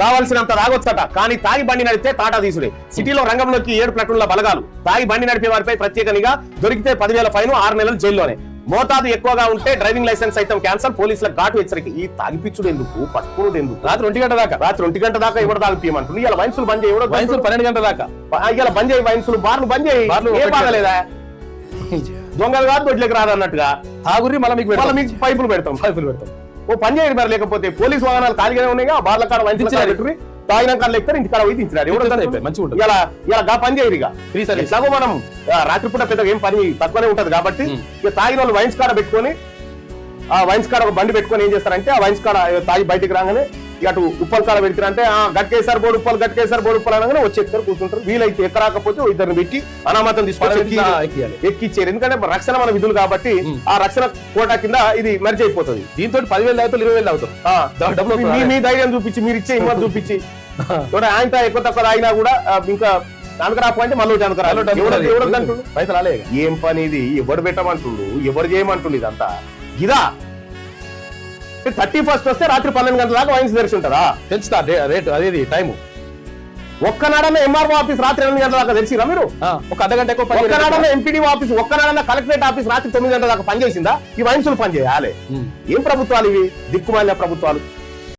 కావాల్సినంత తాగొచ్చట, కానీ తాగి బండి నడిపితే తాటా తీసుడే. సిటీలో రంగంలోకి 7 ప్లటూన్ల బలగాలు. తాగి బండి నడిపే వారిపై ప్రత్యేక నిఘా. దొరికితే 10,000 ఫైన్, 6 నెలలు జైల్లోనే. మోతాదు ఎక్కువగా ఉంటే డ్రైవింగ్ లైసెన్స్ సైతం క్యాన్సల్. పోలీసులకు ఘాటు హెచ్చరిక. ఈ తాగిపిచ్చుడు ఎందుకు, పట్టుకునేది ఎందుకు? రాత్రి 1 గంట దాకా ఎవరు తాగిపియమంటుంది. ఇలా వైన్సులు బంద్ చేయి, వైన్సులు 12 గంటల దాకా ఇలా బంద్ చేయి, వైన్సులు బార్లు బంద్ చేయి. ఏ బాగలేదా? దొంగలు కాదు దొడ్లకి రాదు అన్నట్టుగా తాగురి. మళ్ళీ మీకు పైపులు పెడతాం. ఓ పని చేయరు మరి. లేకపోతే పోలీసు వాహనాలు ఖాళీగానే ఉన్నాయి, బార్ల కాడ వైన్సులు తాగిన కాళ్ళు ఎక్కుతారు, ఇంటికాడ పోయి దించినారు. ఇలా పని చేయరు. ఇక ఎట్లాగో మనం రాత్రిపూట పెద్దగా ఏం పని తక్కువనే ఉంటది కాబట్టి ఇక తాగిన వాళ్ళు వైన్స్ కాడ పెట్టుకొని, ఆ వైన్స్ కాడ ఒక బండి పెట్టుకొని ఏం చేస్తారంటే, ఆ వైన్స్ కాడ తాగి బయటికి రాగానే ఇక అటు ఉప్పల్ కాడ పెడతారంటే గట్కేసారి బోర్డు ఉప్పలు, గట్కేసారి బోర్డు ఉప్పలు అనగానే వచ్చి ఎక్కుతారు, కూర్చుంటారు. వీలైతే ఎక్కరాకపోతే ఇద్దరిని పెట్టి అనామతం తీసుకొని ఎక్కిచ్చారు. ఎందుకంటే రక్షణ మన విధులు కాబట్టి ఆ రక్షణ కోటా కింద ఇది మర్చి అయిపోతుంది. దీంతో 10,000 అవుతారు, 20,000 అవుతారు. మీ ధైర్యం చూపించి, మీరు ఇచ్చే హిమ్మత్ చూపించి ఆయన ఎక్కువ తక్కువ అయినా కూడా ఇంకా అనుకరాపోయింటే మళ్ళీ అనుకరా. ఏం పని ఇది? ఎవరు పెట్టమంటుండు, ఎవరు చేయమంటుండు? ఇదంతా ఇదా 31st వస్తే రాత్రి 12 గంటల దాకా వైన్స్ తెరిచి ఉంటారా? తెలుస్తా రేటు అదేది టైము. ఒక్కనాడన్నా ఎంఆర్ఓ ఆఫీస్ రాత్రి 8 గంటల దాకా తెలిసిరా మీరు? ఒక అర్ధగంట ఎక్కువ. ఒక్కనాడన్నా ఎంపీడీ ఆఫీస్, ఒక్కనాడన్నా కలెక్టరేట్ ఆఫీస్ రాత్రి 9 గంటల దాకా పనిచేసిందా? ఈ వైన్సులు పని చేయాలి. ఏం ప్రభుత్వాలు ఇవి? దిక్కుమాలిన ప్రభుత్వాలు.